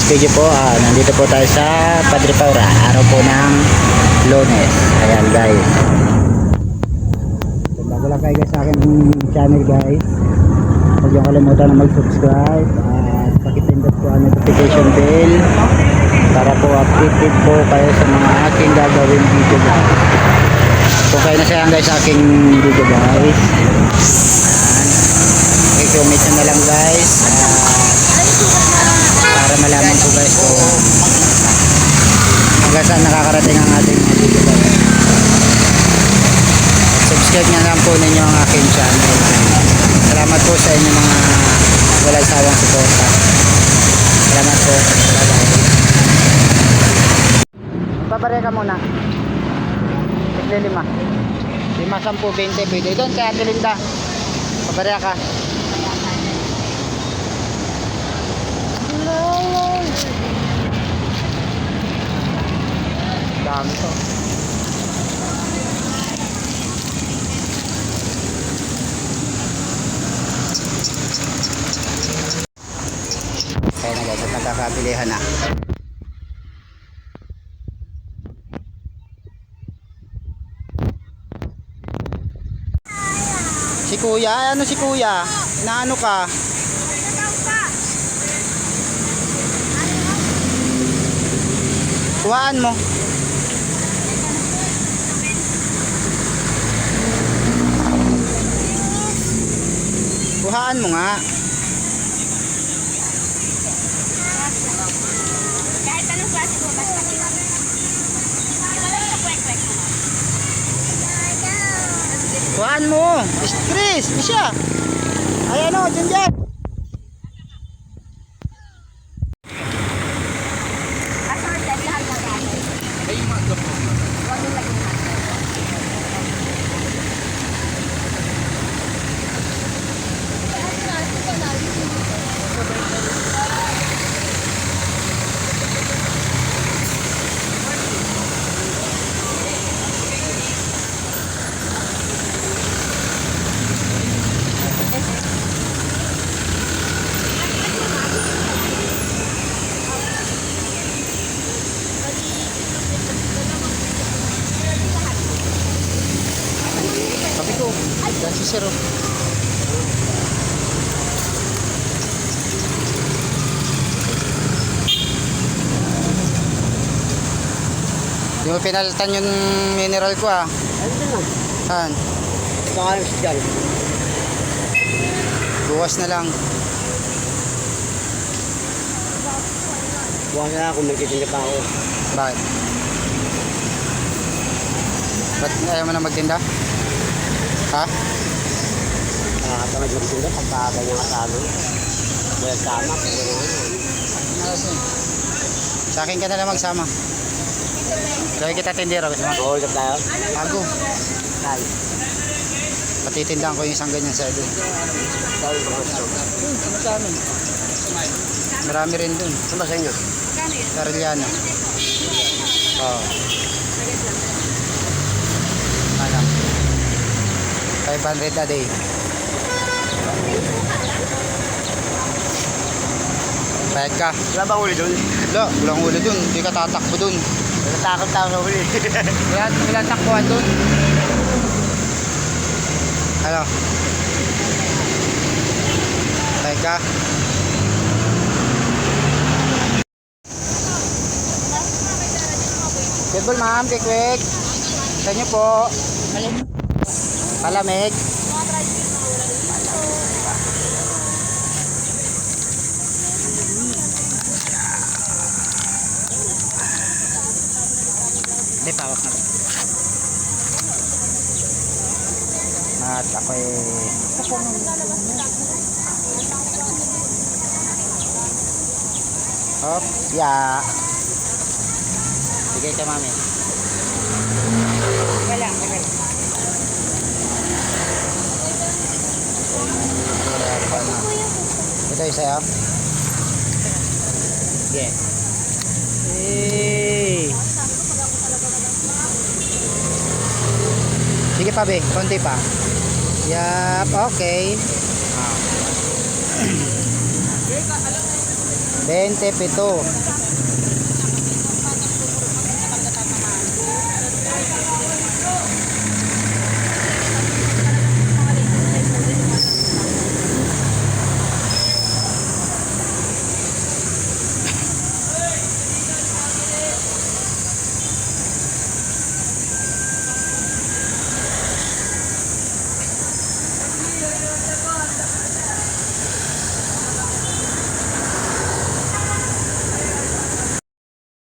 video po. Nandito po tayo sa Padre Paura, araw po ng Lunes. Ayan guys, so, bago lang kayo guys sa aking channel guys, huwag niyo kalimutan na mag-subscribe at pakipindot po ang notification bell para po updated po kayo sa mga aking gagawin video guys. Kung kayo nasayang guys sa aking video guys, i-comment nyo na lang guys para malaman ko guys kung hanggang saan nakakarating ang ating mga video guys. Subscribe nyo lang po ninyo ang aking channel. Salamat po sa inyo mga walang sawang suporta. Salamat po. Bye bye. Babare ka muna. Lima 5, 10, 20 pwede doon kaya Ate Linda. Babare ka. Dami to. Kaya na guys, at nagkakabilihan na. Si kuya, ano si kuya? Inaano ka? Kuhaan mo. Kuhaan mo nga. Kahit anong klase mo, basta Kuhaan mo. Chris, siya. Ayan o, dyan. Sabi ko, dan si Sir. Di mo pinalitan yung mineral ko ah. Saan? Saan dyan? Bukas na lang. Buwan na ako, magtitinda pa ako. Bakit? Ba't ayaw mo na magtinda? Ha? Nakakatamad magtitinda pagka ganyan kasalo. Wala tama, kung gano'n. Sa akin ka na lang magsama. Lagi kita tindera. Gusto mo? Oo, ulit tayo. Bago. Tayo. Patitindahan ko yung isang ganyan sa doon. Tayo ba gusto? Sa amin. Marami rin doon. Ano ba sa inyo? Sa Arellano. Oo. Ano? 500 a day. Bayad ka. Wala bang uli doon? Wala, walang huli doon. Hindi ka tatakbo doon. Natatakot tayo sa uli. Wala takbuhan doon. Ano? Bayad ka. Table ma'am, quick. Sa inyo po. Palamig. Hindi, pawak na. At ako'y hop, ya. Bigay ka mami. Wala. Ito yung sa'yo. Sige. Hey. Sige pa be, konti pa. Yap, okay. 27.